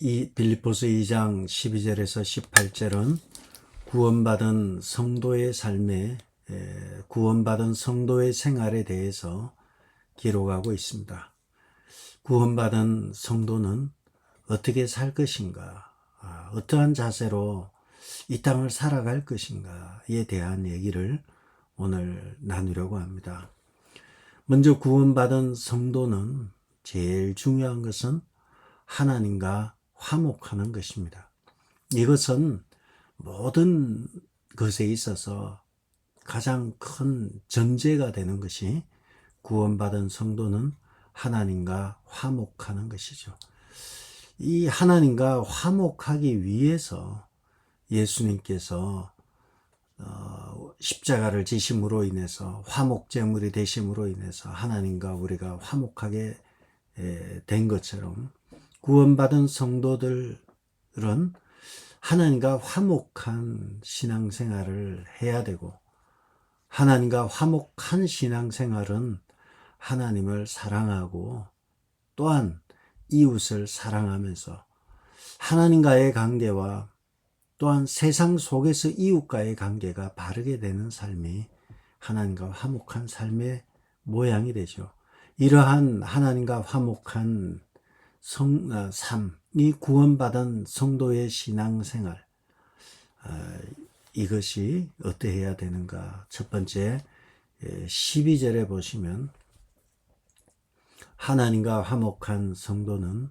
이 빌립보서 2장 12절에서 18절은 구원받은 성도의 삶에 구원받은 성도의 생활에 대해서 기록하고 있습니다. 구원받은 성도는 어떻게 살 것인가, 어떠한 자세로 이 땅을 살아갈 것인가에 대한 얘기를 오늘 나누려고 합니다. 먼저 구원받은 성도는 제일 중요한 것은 하나님과 화목하는 것입니다. 이것은 모든 것에 있어서 가장 큰 전제가 되는 것이 구원받은 성도는 하나님과 화목하는 것이죠. 이 하나님과 화목하기 위해서 예수님께서 십자가를 지심으로 인해서 화목제물이 되심으로 인해서 하나님과 우리가 화목하게 된 것처럼 구원받은 성도들은 하나님과 화목한 신앙생활을 해야 되고, 하나님과 화목한 신앙생활은 하나님을 사랑하고 또한 이웃을 사랑하면서 하나님과의 관계와 또한 세상 속에서 이웃과의 관계가 바르게 되는 삶이 하나님과 화목한 삶의 모양이 되죠. 이러한 하나님과 화목한 삶이 구원받은 성도의 신앙생활, 이것이 어떠해야 되는가. 첫 번째 12절에 보시면 하나님과 화목한 성도는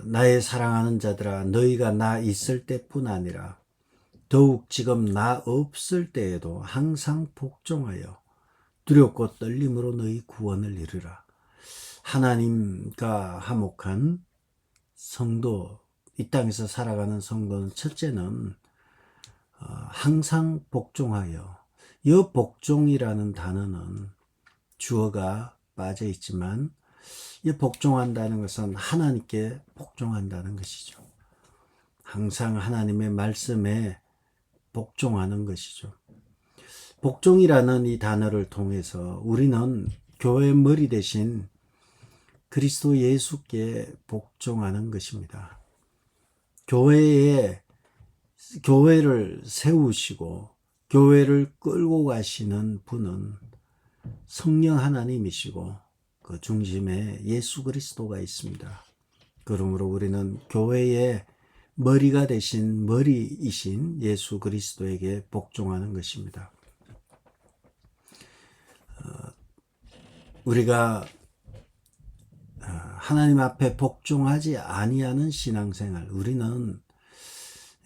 나의 사랑하는 자들아 너희가 나 있을 때뿐 아니라 더욱 지금 나 없을 때에도 항상 복종하여 두렵고 떨림으로 너희 구원을 이루라. 하나님과 화목한 성도, 이 땅에서 살아가는 성도는 첫째는 항상 복종하여, 이 복종이라는 단어는 주어가 빠져 있지만 이 복종한다는 것은 하나님께 복종한다는 것이죠. 항상 하나님의 말씀에 복종하는 것이죠. 복종이라는 이 단어를 통해서 우리는 교회의 머리 대신 그리스도 예수께 복종하는 것입니다. 교회를 세우시고 교회를 끌고 가시는 분은 성령 하나님이시고 그 중심에 예수 그리스도가 있습니다. 그러므로 우리는 교회의 머리가 되신 머리이신 예수 그리스도에게 복종하는 것입니다. 우리가 하나님 앞에 복종하지 아니하는 신앙생활, 우리는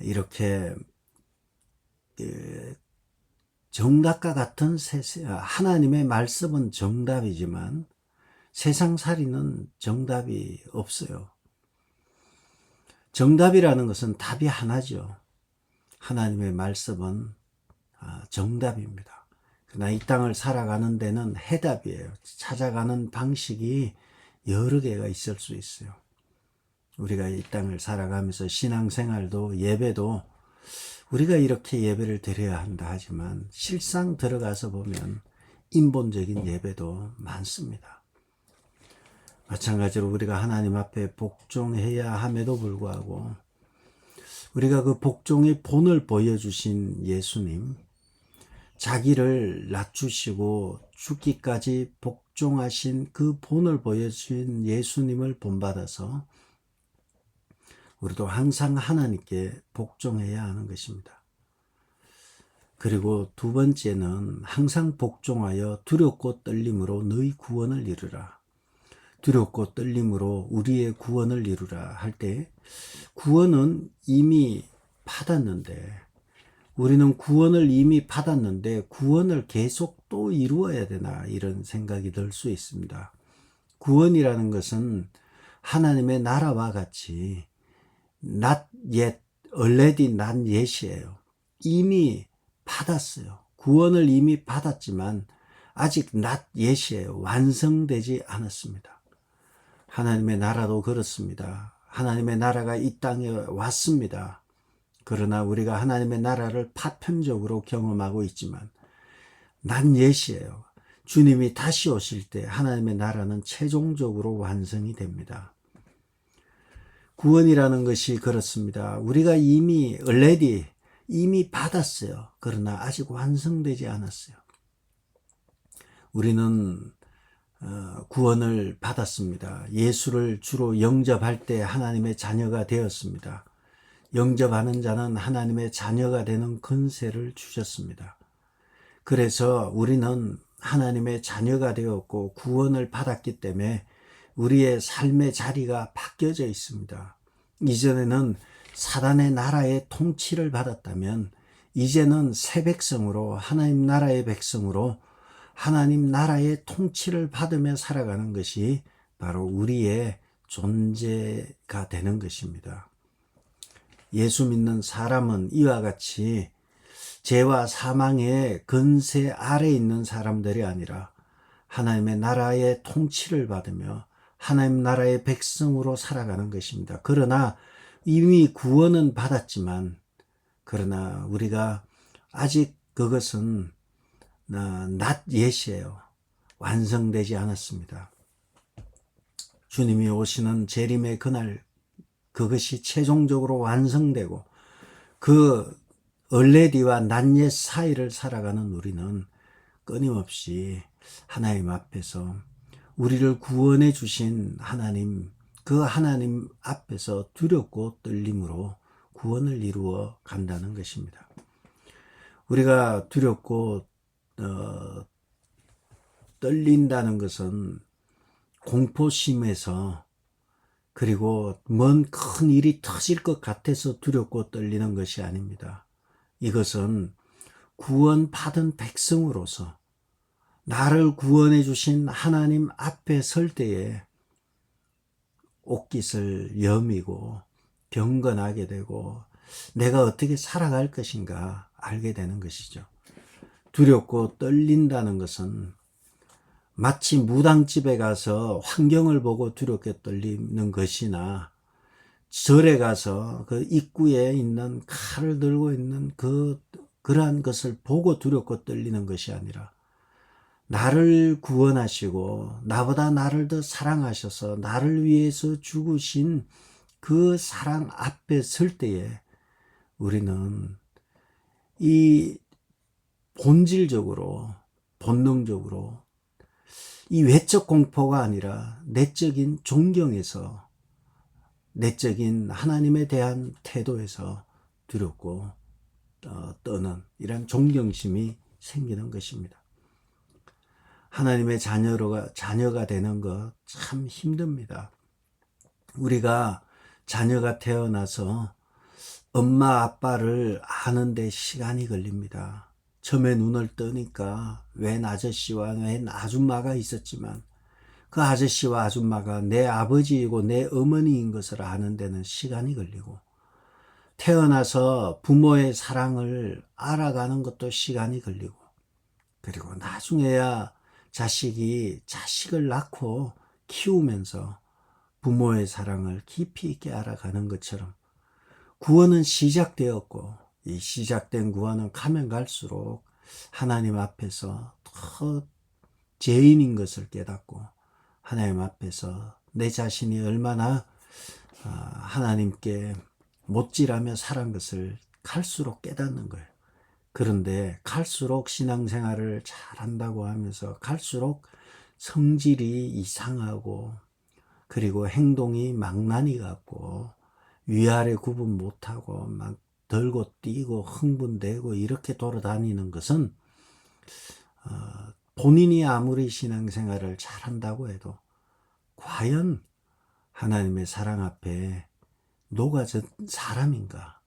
이렇게 정답과 같은 하나님의 말씀은 정답이지만 세상살이는 정답이 없어요. 정답이라는 것은 답이 하나죠. 하나님의 말씀은 정답입니다. 그러나 이 땅을 살아가는 데는 해답이에요. 찾아가는 방식이 여러 개가 있을 수 있어요. 우리가 이 땅을 살아가면서 신앙생활도 예배도 우리가 이렇게 예배를 드려야 한다 하지만 실상 들어가서 보면 인본적인 예배도 많습니다. 마찬가지로 우리가 하나님 앞에 복종해야 함에도 불구하고 우리가 그 복종의 본을 보여주신 예수님, 자기를 낮추시고 죽기까지 복종하신 그 본을 보여주신 예수님을 본받아서 우리도 항상 하나님께 복종해야 하는 것입니다. 그리고 두 번째는 항상 복종하여 두렵고 떨림으로 너희 구원을 이루라. 두렵고 떨림으로 우리의 구원을 이루라 할 때 구원은 이미 받았는데, 우리는 구원을 이미 받았는데 구원을 계속 또 이루어야 되나, 이런 생각이 들 수 있습니다. 구원이라는 것은 하나님의 나라와 같이 not yet, already not yet이에요. 이미 받았어요. 구원을 이미 받았지만 아직 not yet이에요. 완성되지 않았습니다. 하나님의 나라도 그렇습니다. 하나님의 나라가 이 땅에 왔습니다. 그러나 우리가 하나님의 나라를 파편적으로 경험하고 있지만 난 예시예요. 주님이 다시 오실 때 하나님의 나라는 최종적으로 완성이 됩니다. 구원이라는 것이 그렇습니다. 우리가 이미 받았어요. 그러나 아직 완성되지 않았어요. 우리는 구원을 받았습니다. 예수를 주로 영접할 때 하나님의 자녀가 되었습니다. 영접하는 자는 하나님의 자녀가 되는 권세를 주셨습니다. 그래서 우리는 하나님의 자녀가 되었고 구원을 받았기 때문에 우리의 삶의 자리가 바뀌어져 있습니다. 이전에는 사단의 나라의 통치를 받았다면 이제는 새 백성으로 하나님 나라의 백성으로 하나님 나라의 통치를 받으며 살아가는 것이 바로 우리의 존재가 되는 것입니다. 예수 믿는 사람은 이와 같이 죄와 사망의 권세 아래 있는 사람들이 아니라 하나님의 나라의 통치를 받으며 하나님 나라의 백성으로 살아가는 것입니다. 그러나 이미 구원은 받았지만 그러나 우리가 아직 그것은 not yet이에요. 완성되지 않았습니다. 주님이 오시는 재림의 그날 그것이 최종적으로 완성되고 그 already와 not yet 사이를 살아가는 우리는 끊임없이 하나님 앞에서 우리를 구원해 주신 하나님, 그 하나님 앞에서 두렵고 떨림으로 구원을 이루어 간다는 것입니다. 우리가 두렵고 떨린다는 것은 공포심에서 그리고 먼 큰 일이 터질 것 같아서 두렵고 떨리는 것이 아닙니다. 이것은 구원받은 백성으로서 나를 구원해 주신 하나님 앞에 설 때에 옷깃을 여미고 경건하게 되고 내가 어떻게 살아갈 것인가 알게 되는 것이죠. 두렵고 떨린다는 것은 마치 무당집에 가서 환경을 보고 두렵게 떨리는 것이나 절에 가서 그 입구에 있는 칼을 들고 있는 그러한 것을 보고 두렵고 떨리는 것이 아니라 나를 구원하시고 나보다 나를 더 사랑하셔서 나를 위해서 죽으신 그 사랑 앞에 설 때에 우리는 이 본질적으로 본능적으로 이 외적 공포가 아니라 내적인 존경에서 내적인 하나님에 대한 태도에서 두렵고 떠는 이런 존경심이 생기는 것입니다. 하나님의 자녀가 되는 것 참 힘듭니다. 우리가 자녀가 태어나서 엄마 아빠를 아는데 시간이 걸립니다. 처음에 눈을 뜨니까 웬 아저씨와 웬 아줌마가 있었지만 그 아저씨와 아줌마가 내 아버지이고 내 어머니인 것을 아는 데는 시간이 걸리고 태어나서 부모의 사랑을 알아가는 것도 시간이 걸리고 그리고 나중에야 자식이 자식을 낳고 키우면서 부모의 사랑을 깊이 있게 알아가는 것처럼 구원은 시작되었고 이 시작된 구원은 가면 갈수록 하나님 앞에서 더 죄인인 것을 깨닫고 하나님 앞에서 내 자신이 얼마나 하나님께 못질하며 살은 것을 갈수록 깨닫는 거예요. 그런데 갈수록 신앙생활을 잘한다고 하면서 갈수록 성질이 이상하고 그리고 행동이 망나니 같고 위아래 구분 못하고 막 들고 뛰고 흥분되고 이렇게 돌아다니는 것은 본인이 아무리 신앙생활을 잘한다고 해도 과연 하나님의 사랑 앞에 녹아진 사람인가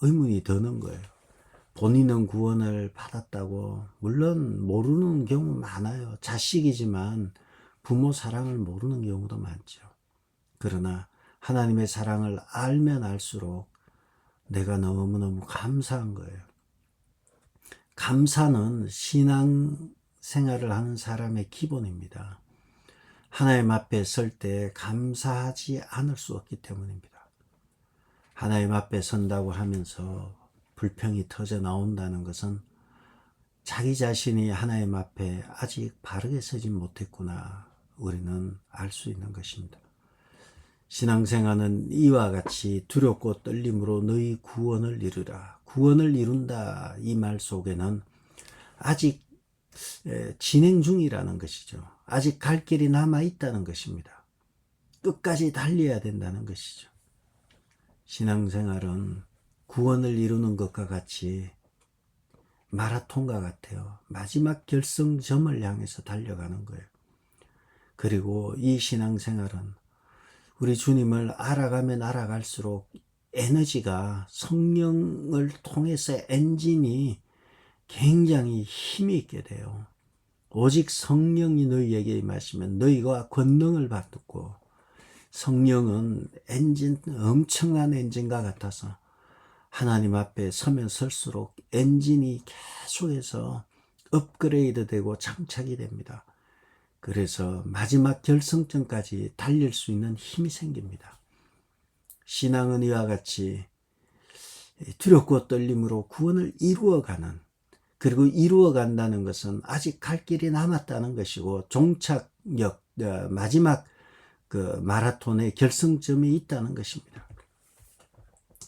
의문이 드는 거예요. 본인은 구원을 받았다고 물론 모르는 경우 많아요. 자식이지만 부모 사랑을 모르는 경우도 많죠. 그러나 하나님의 사랑을 알면 알수록 내가 너무너무 감사한 거예요. 감사는 신앙생활을 하는 사람의 기본입니다. 하나님 앞에 설 때 감사하지 않을 수 없기 때문입니다. 하나님 앞에 선다고 하면서 불평이 터져 나온다는 것은 자기 자신이 하나님 앞에 아직 바르게 서지 못했구나 우리는 알 수 있는 것입니다. 신앙생활은 이와 같이 두렵고 떨림으로 너희 구원을 이루라. 구원을 이룬다 이 말 속에는 아직 진행 중이라는 것이죠. 아직 갈 길이 남아 있다는 것입니다. 끝까지 달려야 된다는 것이죠. 신앙생활은 구원을 이루는 것과 같이 마라톤과 같아요. 마지막 결승점을 향해서 달려가는 거예요. 그리고 이 신앙생활은 우리 주님을 알아가면 알아갈수록 에너지가 성령을 통해서 엔진이 굉장히 힘이 있게 돼요. 오직 성령이 너희에게 임하시면 너희가 권능을 받고, 성령은 엄청난 엔진과 같아서 하나님 앞에 서면 설수록 엔진이 계속해서 업그레이드 되고 장착이 됩니다. 그래서 마지막 결승점까지 달릴 수 있는 힘이 생깁니다. 신앙은 이와 같이 두렵고 떨림으로 구원을 이루어가는, 그리고 이루어간다는 것은 아직 갈 길이 남았다는 것이고 종착역, 마지막 그 마라톤의 결승점이 있다는 것입니다.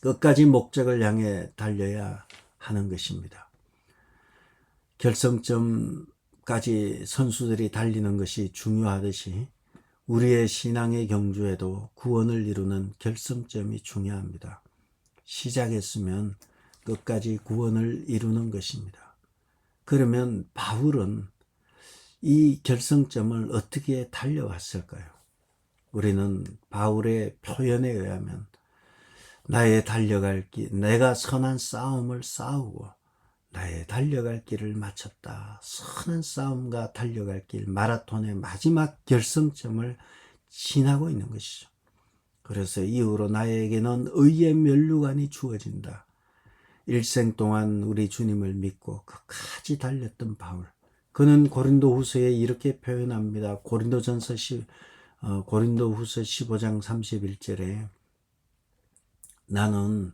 끝까지 목적을 향해 달려야 하는 것입니다. 결승점까지 선수들이 달리는 것이 중요하듯이 우리의 신앙의 경주에도 구원을 이루는 결승점이 중요합니다. 시작했으면 끝까지 구원을 이루는 것입니다. 그러면 바울은 이 결승점을 어떻게 달려왔을까요? 우리는 바울의 표현에 의하면 나의 달려갈 길, 내가 선한 싸움을 싸우고 나의 달려갈 길을 마쳤다. 선한 싸움과 달려갈 길, 마라톤의 마지막 결승점을 지나고 있는 것이죠. 그래서 이후로 나에게는 의의 면류관이 주어진다. 일생 동안 우리 주님을 믿고 끝까지 달렸던 바울. 그는 고린도후서에 이렇게 표현합니다. 고린도후서 15장 31절에 나는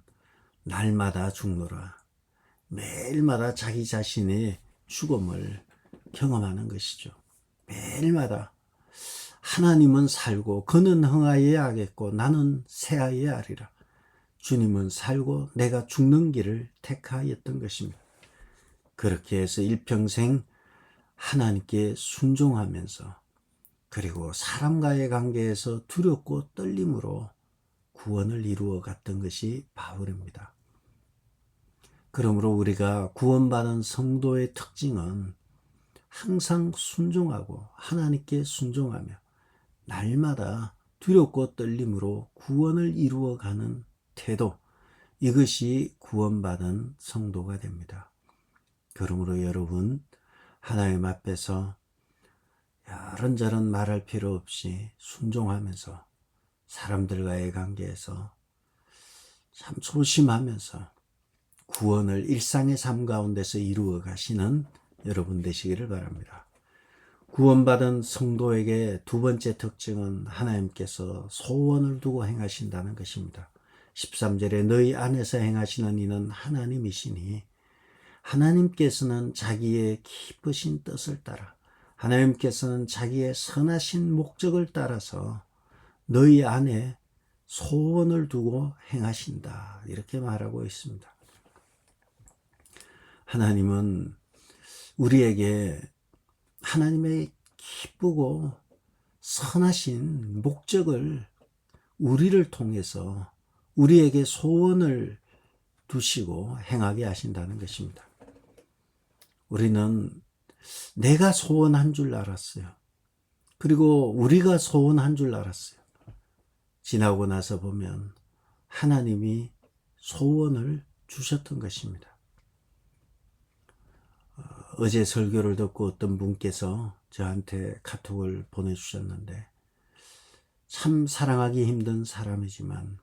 날마다 죽노라. 매일마다 자기 자신의 죽음을 경험하는 것이죠. 매일마다 하나님은 살고 그는 흥하여야 하겠고 나는 쇠하여야 하리라. 주님은 살고 내가 죽는 길을 택하였던 것입니다. 그렇게 해서 일평생 하나님께 순종하면서, 그리고 사람과의 관계에서 두렵고 떨림으로 구원을 이루어 갔던 것이 바울입니다. 그러므로 우리가 구원받은 성도의 특징은 항상 순종하고 하나님께 순종하며 날마다 두렵고 떨림으로 구원을 이루어가는 태도, 이것이 구원받은 성도가 됩니다. 그러므로 여러분, 하나님 앞에서 이런저런 말할 필요 없이 순종하면서 사람들과의 관계에서 참 조심하면서 구원을 일상의 삶 가운데서 이루어 가시는 여러분 되시기를 바랍니다. 구원받은 성도에게 두 번째 특징은 하나님께서 소원을 두고 행하신다는 것입니다. 13절에 너희 안에서 행하시는 이는 하나님이시니 하나님께서는 자기의 기쁘신 뜻을 따라, 하나님께서는 자기의 선하신 목적을 따라서 너희 안에 소원을 두고 행하신다. 이렇게 말하고 있습니다. 하나님은 우리에게 하나님의 기쁘고 선하신 목적을 우리를 통해서 우리에게 소원을 두시고 행하게 하신다는 것입니다. 우리는 내가 소원한 줄 알았어요. 그리고 우리가 소원한 줄 알았어요. 지나고 나서 보면 하나님이 소원을 주셨던 것입니다. 어제 설교를 듣고 어떤 분께서 저한테 카톡을 보내주셨는데, 참 사랑하기 힘든 사람이지만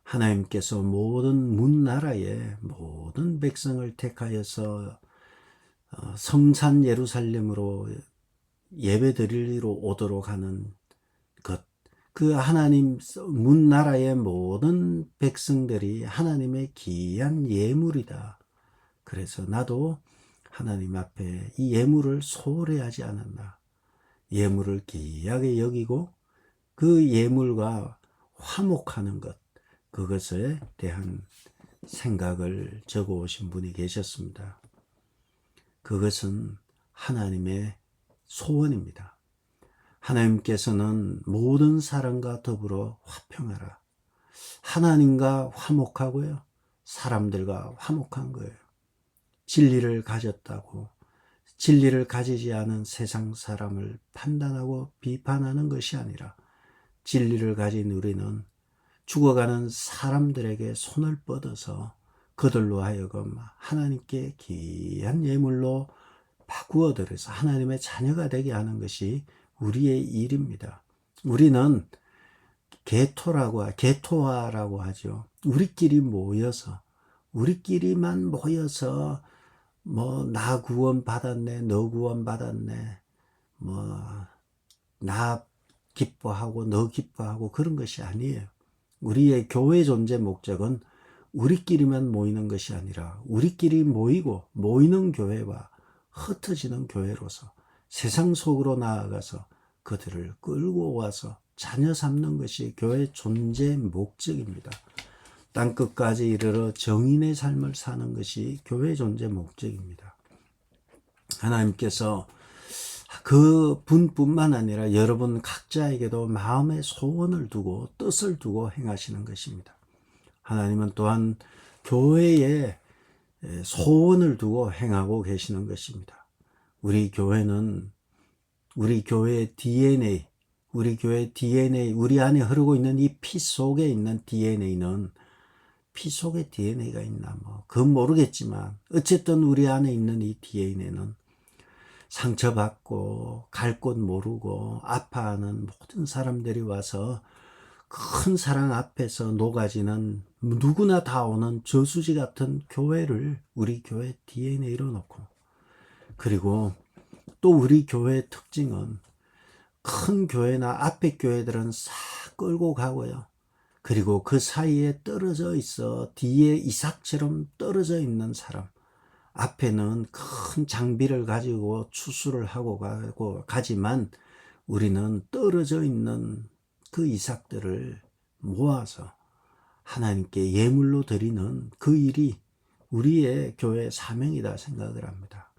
하나님께서 모든 문나라의 모든 백성을 택하여서 성산 예루살렘으로 예배드리러 오도록 하는 것, 그 하나님 문나라의 모든 백성들이 하나님의 귀한 예물이다. 그래서 나도 하나님 앞에 이 예물을 소홀히 하지 않았나, 예물을 귀하게 여기고 그 예물과 화목하는 것, 그것에 대한 생각을 적어 오신 분이 계셨습니다. 그것은 하나님의 소원입니다. 하나님께서는 모든 사람과 더불어 화평하라. 하나님과 화목하고요, 사람들과 화목한 거예요. 진리를 가졌다고 진리를 가지지 않은 세상 사람을 판단하고 비판하는 것이 아니라, 진리를 가진 우리는 죽어가는 사람들에게 손을 뻗어서 그들로 하여금 하나님께 귀한 예물로 바꾸어 들여서 하나님의 자녀가 되게 하는 것이 우리의 일입니다. 우리는 개토화라고 하죠. 우리끼리만 모여서 나 구원 받았네, 너 구원 받았네, 나 기뻐하고 너 기뻐하고 그런 것이 아니에요. 우리의 교회 존재 목적은 우리끼리만 모이는 것이 아니라, 우리끼리 모이는 교회와 흩어지는 교회로서 세상 속으로 나아가서 그들을 끌고 와서 자녀 삼는 것이 교회 존재 목적입니다. 땅끝까지 이르러 정인의 삶을 사는 것이 교회 존재 목적입니다. 하나님께서 그 분뿐만 아니라 여러분 각자에게도 마음의 소원을 두고 뜻을 두고 행하시는 것입니다. 하나님은 또한 교회에 소원을 두고 행하고 계시는 것입니다. 우리 교회는 우리 교회의 DNA, 우리 안에 흐르고 있는 이 피 속에 있는 DNA는, 피 속에 DNA가 있나 그건 모르겠지만 어쨌든 우리 안에 있는 이 DNA는 상처받고 갈 곳 모르고 아파하는 모든 사람들이 와서 큰 사랑 앞에서 녹아지는, 누구나 다 오는 저수지 같은 교회를 우리 교회 DNA로 놓고, 그리고 또 우리 교회의 특징은 큰 교회나 앞에 교회들은 싹 끌고 가고요, 그리고 그 사이에 떨어져 있어 뒤에 이삭처럼 떨어져 있는 사람, 앞에는 큰 장비를 가지고 추수를 하고 가지만 우리는 떨어져 있는 그 이삭들을 모아서 하나님께 예물로 드리는 그 일이 우리의 교회 사명이다 생각을 합니다.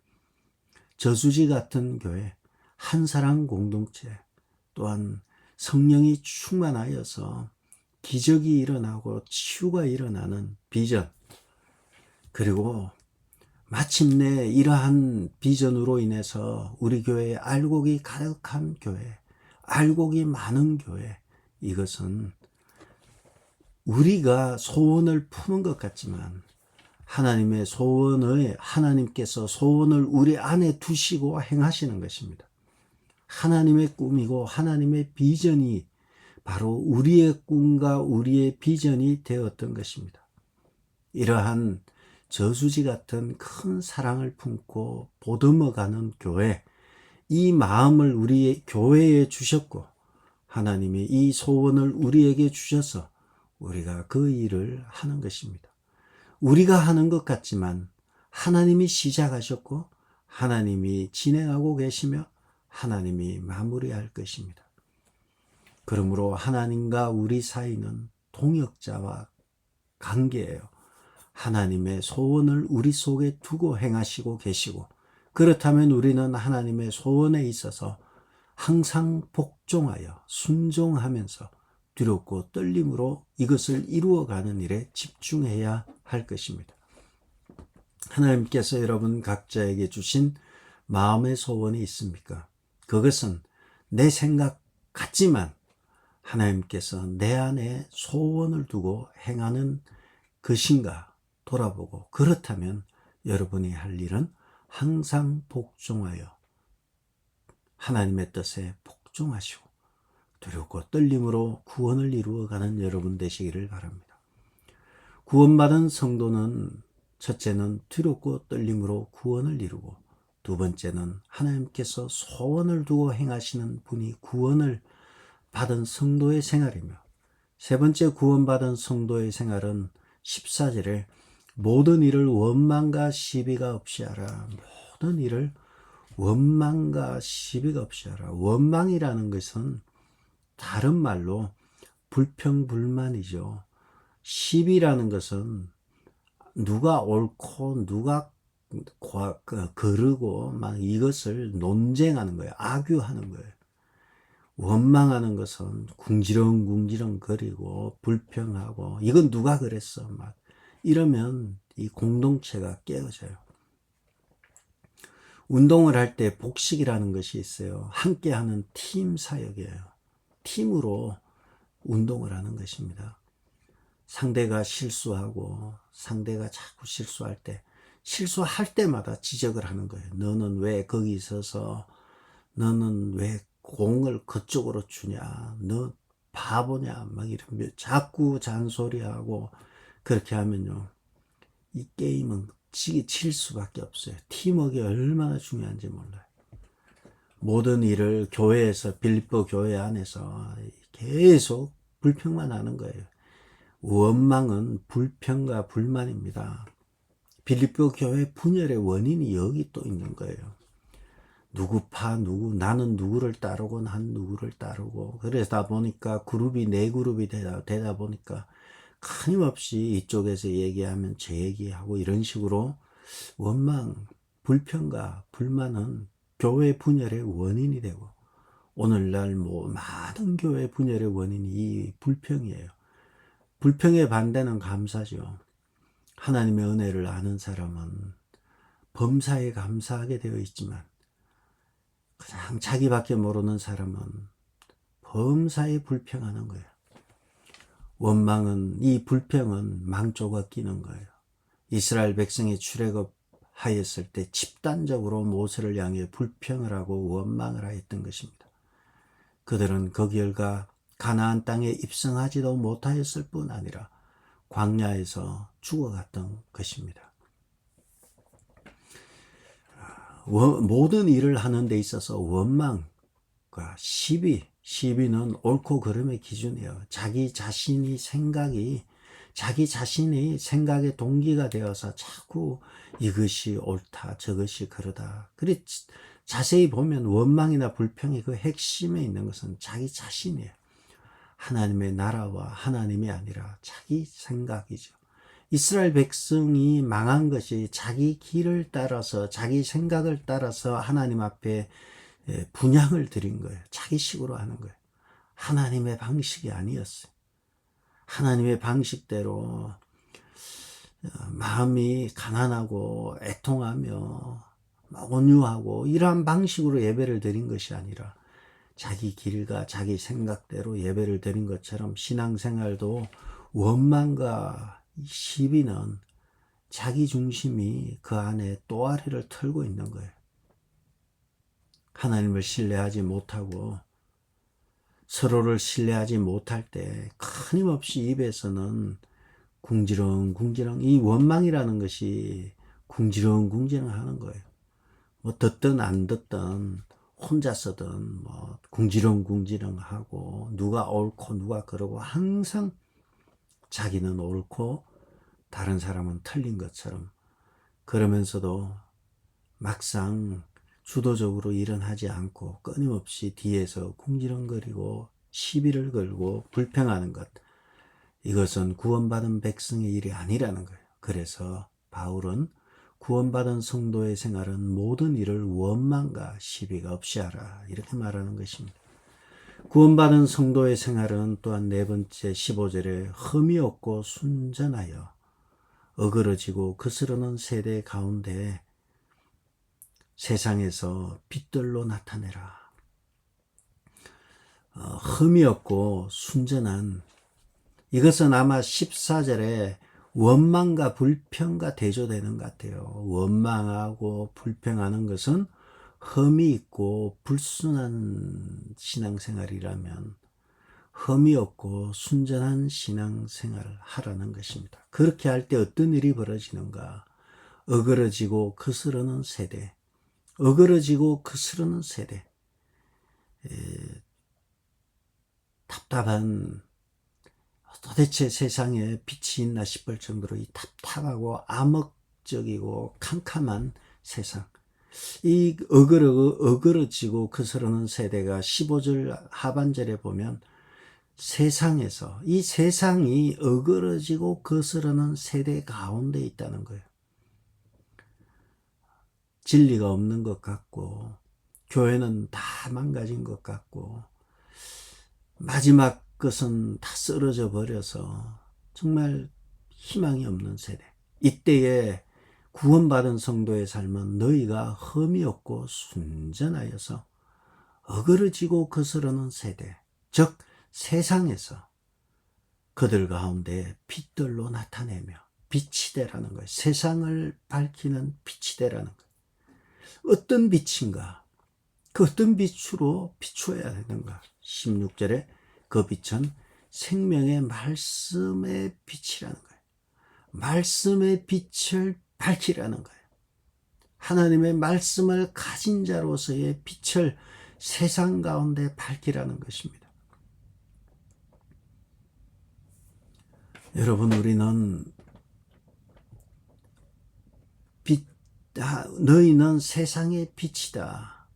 저수지 같은 교회, 한사랑 공동체, 또한 성령이 충만하여서 기적이 일어나고 치유가 일어나는 비전, 그리고 마침내 이러한 비전으로 인해서 우리 교회에 알곡이 가득한 교회, 알곡이 많은 교회, 이것은 우리가 소원을 품은 것 같지만 하나님께서 소원을 우리 안에 두시고 행하시는 것입니다. 하나님의 꿈이고 하나님의 비전이 바로 우리의 꿈과 우리의 비전이 되었던 것입니다. 이러한 저수지 같은 큰 사랑을 품고 보듬어가는 교회, 이 마음을 우리의 교회에 주셨고 하나님이 이 소원을 우리에게 주셔서 우리가 그 일을 하는 것입니다. 우리가 하는 것 같지만 하나님이 시작하셨고 하나님이 진행하고 계시며 하나님이 마무리할 것입니다. 그러므로 하나님과 우리 사이는 동역자와 관계예요. 하나님의 소원을 우리 속에 두고 행하시고 계시고, 그렇다면 우리는 하나님의 소원에 있어서 항상 복종하여 순종하면서 두렵고 떨림으로 이것을 이루어가는 일에 집중해야 할 것입니다. 하나님께서 여러분 각자에게 주신 마음의 소원이 있습니까? 그것은 내 생각 같지만 하나님께서 내 안에 소원을 두고 행하는 것인가 돌아보고, 그렇다면 여러분이 할 일은 항상 복종하여 하나님의 뜻에 복종하시고 두렵고 떨림으로 구원을 이루어가는 여러분 되시기를 바랍니다. 구원받은 성도는 첫째는 두렵고 떨림으로 구원을 이루고, 두 번째는 하나님께서 소원을 두고 행하시는 분이 구원을 받은 성도의 생활이며, 세 번째 구원받은 성도의 생활은 14절에 모든 일을 원망과 시비가 없이 하라. 모든 일을 원망과 시비가 없이 하라. 원망이라는 것은 다른 말로 불평불만이죠. 시비라는 것은 누가 옳고 누가 거르고 막 이것을 논쟁하는 거예요. 악유하는 거예요. 원망하는 것은 궁지렁궁지렁 거리고 불평하고 이건 누가 그랬어 막 이러면 이 공동체가 깨어져요. 운동을 할 때 복식이라는 것이 있어요. 함께하는 팀 사역이에요. 팀으로 운동을 하는 것입니다. 상대가 실수하고 상대가 자꾸 실수할 때 실수할 때마다 지적을 하는 거예요. 너는 왜 거기 있어서 너는 왜 공을 그쪽으로 주냐 너 바보냐 막 이러면 자꾸 잔소리하고 그렇게 하면요 이 게임은 칠 수밖에 없어요. 팀워크가 얼마나 중요한지 몰라요. 모든 일을 교회에서 빌립보 교회 안에서 계속 불평만 하는 거예요. 원망은 불평과 불만입니다. 빌립보 교회 분열의 원인이 여기 또 있는 거예요. 나는 누구를 따르고 난 누구를 따르고 그러다 보니까 그룹이 네 그룹이 되다 보니까 끊임없이 이쪽에서 얘기하면 제 얘기하고 이런 식으로 원망, 불평과 불만은 교회 분열의 원인이 되고 오늘날 많은 교회 분열의 원인이 이 불평이에요. 불평의 반대는 감사죠. 하나님의 은혜를 아는 사람은 범사에 감사하게 되어 있지만 그냥 자기밖에 모르는 사람은 범사에 불평하는 거예요. 원망은 이 불평은 망조가 끼는 거예요. 이스라엘 백성이 출애굽하였을 때 집단적으로 모세를 향해 불평을 하고 원망을 하였던 것입니다. 그들은 그 결과 가나안 땅에 입성하지도 못하였을 뿐 아니라 광야에서 죽어갔던 것입니다. 모든 일을 하는 데 있어서 원망과 시비는 옳고 그름의 기준이에요. 자기 자신의 생각의 동기가 되어서 자꾸 이것이 옳다 저것이 그러다. 그래 자세히 보면 원망이나 불평의 그 핵심에 있는 것은 자기 자신이에요. 하나님의 나라와 하나님이 아니라 자기 생각이죠. 이스라엘 백성이 망한 것이 자기 길을 따라서 자기 생각을 따라서 하나님 앞에 분향을 드린 거예요. 자기 식으로 하는 거예요. 하나님의 방식이 아니었어요. 하나님의 방식대로 마음이 가난하고 애통하며 온유하고 이러한 방식으로 예배를 드린 것이 아니라 자기 길과 자기 생각대로 예배를 드린 것처럼 신앙생활도 원망과 시비는 자기 중심이 그 안에 또아리를 털고 있는 거예요. 하나님을 신뢰하지 못하고 서로를 신뢰하지 못할 때 끊임없이 입에서는 궁지렁궁지렁 이 원망이라는 것이 궁지렁궁지렁 하는 거예요. 뭐 듣든 안 듣든 혼자서든 뭐 궁지렁궁지렁 하고 누가 옳고 누가 그러고 항상 자기는 옳고 다른 사람은 틀린 것처럼 그러면서도 막상 주도적으로 일은 하지 않고 끊임없이 뒤에서 궁지렁거리고 시비를 걸고 불평하는 것 이것은 구원받은 백성의 일이 아니라는 거예요. 그래서 바울은 구원받은 성도의 생활은 모든 일을 원망과 시비가 없이 하라 이렇게 말하는 것입니다. 구원받은 성도의 생활은 또한 네 번째 15절에 흠이 없고 순전하여 어그러지고 거스르는 세대 가운데 세상에서 빛들로 나타내라. 흠이 없고 순전한 이것은 아마 14절에 원망과 불평과 대조되는 것 같아요. 원망하고 불평하는 것은 흠이 있고 불순한 신앙생활이라면 흠이 없고 순전한 신앙생활을 하라는 것입니다. 그렇게 할 때 어떤 일이 벌어지는가? 어그러지고 거스르는 세대. 어그러지고 거스르는 세대. 답답한 도대체 세상에 빛이 있나 싶을 정도로 이 답답하고 암흑적이고 캄캄한 세상. 이 어그러지고 거스르는 세대가 15절 하반절에 보면 세상에서, 이 세상이 어그러지고 거스르는 세대 가운데 있다는 거예요. 진리가 없는 것 같고, 교회는 다 망가진 것 같고, 마지막 것은 다 쓰러져 버려서 정말 희망이 없는 세대. 이때에 구원받은 성도의 삶은 너희가 흠이 없고 순전하여서 어그러지고 거스르는 세대, 즉 세상에서 그들 가운데 빛들로 나타내며 빛이 되라는 거예요. 세상을 밝히는 빛이 되라는 거예요. 어떤 빛인가? 그 어떤 빛으로 비추어야 되는가? 16절에 그 빛은 생명의 말씀의 빛이라는 거예요. 말씀의 빛을 밝히라는 거예요. 하나님의 말씀을 가진 자로서의 빛을 세상 가운데 밝히라는 것입니다. 여러분, 우리는 너희는 세상의 빛이다.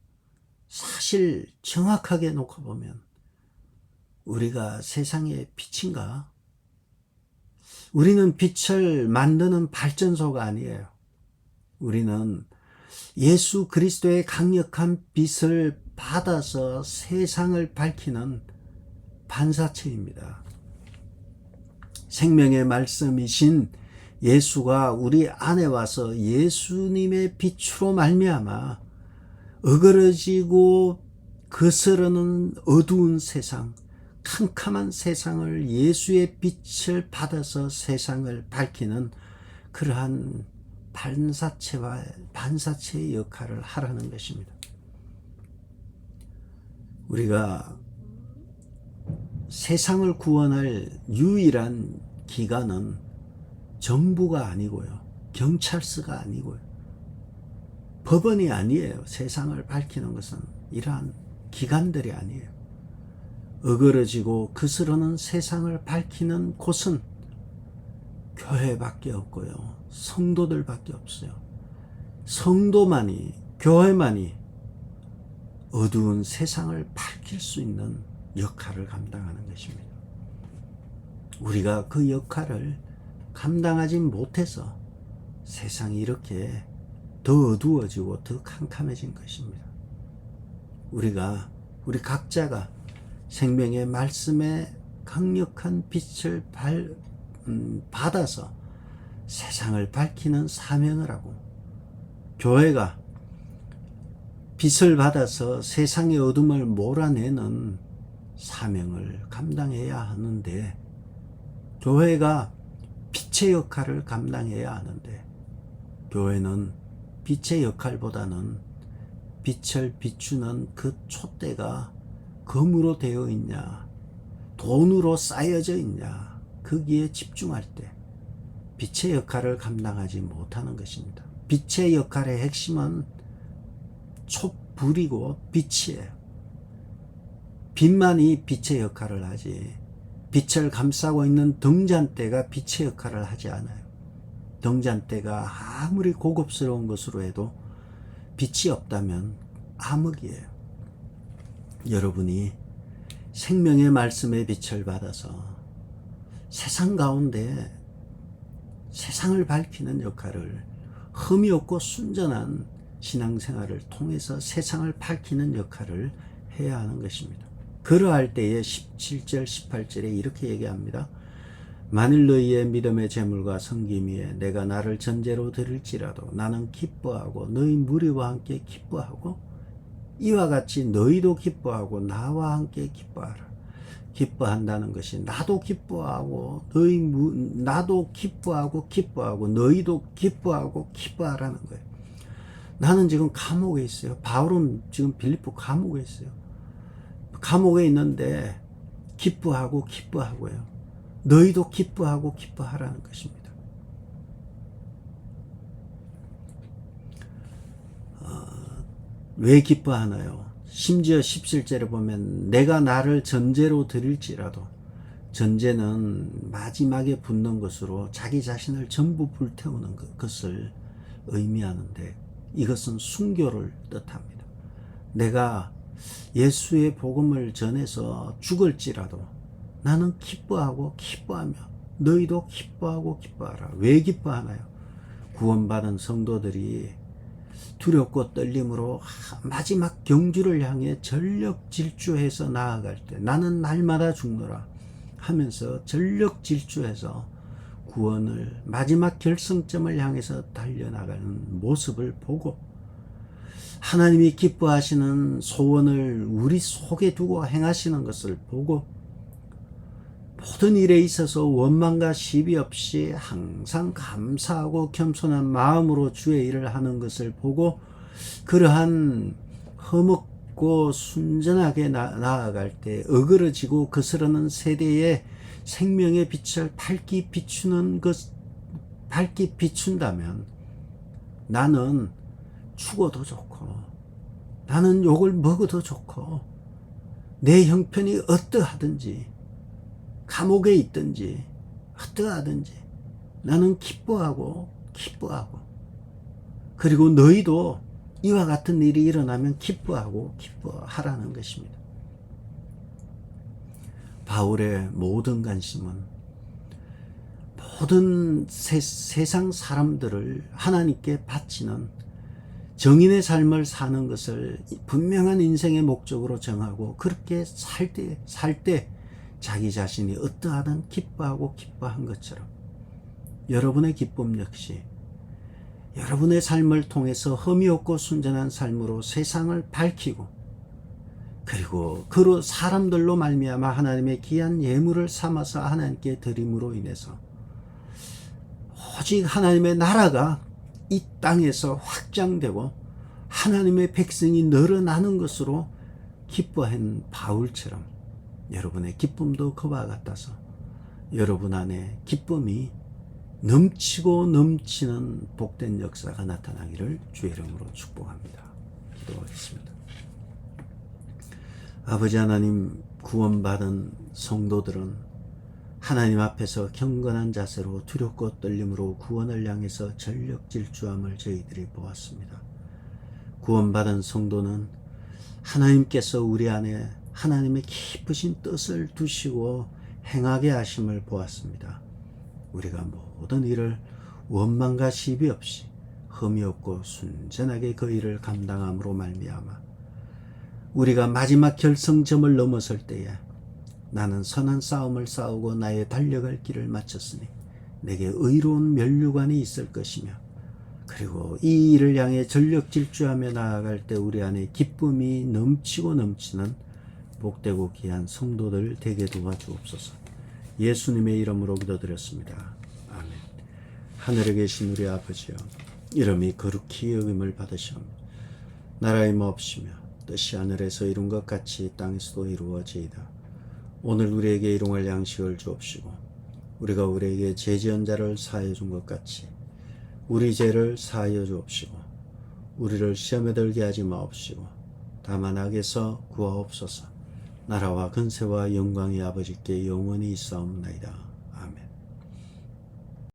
사실 정확하게 놓고 보면 우리가 세상의 빛인가? 우리는 빛을 만드는 발전소가 아니에요. 우리는 예수 그리스도의 강력한 빛을 받아서 세상을 밝히는 반사체입니다. 생명의 말씀이신 예수가 우리 안에 와서 예수님의 빛으로 말미암아 어그러지고 거스르는 어두운 세상, 캄캄한 세상을 예수의 빛을 받아서 세상을 밝히는 그러한 반사체의 역할을 하라는 것입니다. 우리가 세상을 구원할 유일한 기관은 정부가 아니고요, 경찰서가 아니고요, 법원이 아니에요. 세상을 밝히는 것은 이러한 기관들이 아니에요. 어그러지고 거스르는 세상을 밝히는 곳은 교회밖에 없고요, 성도들밖에 없어요. 성도만이, 교회만이 어두운 세상을 밝힐 수 있는 역할을 감당하는 것입니다. 우리가 그 역할을 감당하지 못해서 세상이 이렇게 더 어두워지고 더 캄캄해진 것입니다. 우리 각자가 생명의 말씀에 강력한 빛을 받아서 세상을 밝히는 사명을 하고, 교회가 빛을 받아서 세상의 어둠을 몰아내는 사명을 감당해야 하는데, 교회가 빛의 역할을 감당해야 하는데, 교회는 빛의 역할보다는 빛을 비추는 그 촛대가 금으로 되어 있냐, 돈으로 쌓여져 있냐, 거기에 집중할 때 빛의 역할을 감당하지 못하는 것입니다. 빛의 역할의 핵심은 촛불이고 빛이에요. 빛만이 빛의 역할을 하지, 빛을 감싸고 있는 등잔대가 빛의 역할을 하지 않아요. 등잔대가 아무리 고급스러운 것으로 해도 빛이 없다면 암흑이에요. 여러분이 생명의 말씀의 빛을 받아서 세상 가운데 세상을 밝히는 역할을, 흠이 없고 순전한 신앙생활을 통해서 세상을 밝히는 역할을 해야 하는 것입니다. 그러할 때에 17절 18절에 이렇게 얘기합니다. 만일 너희의 믿음의 재물과 섬김 위에 내가 나를 전제로 드릴지라도 나는 기뻐하고 너희 무리와 함께 기뻐하고 이와 같이 너희도 기뻐하고 나와 함께 기뻐하라. 기뻐한다는 것이 나도 기뻐하고 나도 기뻐하고 너희도 기뻐하고 기뻐하라는 거예요. 나는 지금 감옥에 있어요. 바울은 지금 빌립보 감옥에 있어요. 감옥에 있는데 기뻐하고요. 너희도 기뻐하고 기뻐하라는 것입니다. 왜 기뻐하나요? 심지어 17절에 보면 내가 나를 전제로 드릴지라도, 전제는 마지막에 붙는 것으로 자기 자신을 전부 불태우는 것을 의미하는데, 이것은 순교를 뜻합니다. 내가 예수의 복음을 전해서 죽을지라도 나는 기뻐하고 기뻐하며 너희도 기뻐하고 기뻐하라. 왜 기뻐하나요? 구원받은 성도들이 두렵고 떨림으로 마지막 경주를 향해 전력 질주해서 나아갈 때 나는 날마다 죽노라 하면서 전력 질주해서 구원을 마지막 결승점을 향해서 달려나가는 모습을 보고 하나님이 기뻐하시는 소원을 우리 속에 두고 행하시는 것을 보고 모든 일에 있어서 원망과 시비 없이 항상 감사하고 겸손한 마음으로 주의 일을 하는 것을 보고 그러한 험없고 순전하게 나아갈 때 어그러지고 거스르는 세대에 생명의 빛을 밝게 비춘다면 나는 죽어도 좋고 나는 욕을 먹어도 좋고 내 형편이 어떠하든지 감옥에 있든지 어떠하든지 나는 기뻐하고 그리고 너희도 이와 같은 일이 일어나면 기뻐하고 기뻐하라는 것입니다. 바울의 모든 관심은 모든 세상 사람들을 하나님께 바치는 정인의 삶을 사는 것을 분명한 인생의 목적으로 정하고 그렇게 살 때 자기 자신이 어떠하든 기뻐한 것처럼 여러분의 기쁨 역시 여러분의 삶을 통해서 흠이 없고 순전한 삶으로 세상을 밝히고 그리고 그 사람들로 말미암아 하나님의 귀한 예물을 삼아서 하나님께 드림으로 인해서 오직 하나님의 나라가 이 땅에서 확장되고 하나님의 백성이 늘어나는 것으로 기뻐한 바울처럼 여러분의 기쁨도 그와 같아서 여러분 안에 기쁨이 넘치고 넘치는 복된 역사가 나타나기를 주의 이름으로 축복합니다. 기도하겠습니다. 아버지 하나님, 구원받은 성도들은 하나님 앞에서 경건한 자세로 두렵고 떨림으로 구원을 향해서 전력 질주함을 저희들이 보았습니다. 구원받은 성도는 하나님께서 우리 안에 하나님의 깊으신 뜻을 두시고 행하게 하심을 보았습니다. 우리가 모든 일을 원망과 시비 없이 흠이 없고 순전하게 그 일을 감당함으로 말미암아 우리가 마지막 결승점을 넘어설 때에 나는 선한 싸움을 싸우고 나의 달려갈 길을 마쳤으니 내게 의로운 면류관이 있을 것이며 그리고 이 일을 향해 전력 질주하며 나아갈 때 우리 안에 기쁨이 넘치고 넘치는 복되고 귀한 성도들 되게 도와주옵소서. 예수님의 이름으로 기도드렸습니다. 아멘. 하늘에 계신 우리 아버지여, 이름이 거룩히 여김을 받으시오며 나라의 마옵시며 뜻이 하늘에서 이룬 것 같이 땅에서도 이루어지이다. 오늘 우리에게 일용할 양식을 주옵시고 우리가 우리에게 죄 지은 자를 사하여 준 것 같이 우리 죄를 사하여 주옵시고 우리를 시험에 들게 하지 마옵시고 다만 악에서 구하옵소서. 나라와 근세와 영광이 아버지께 영원히 있사옵나이다.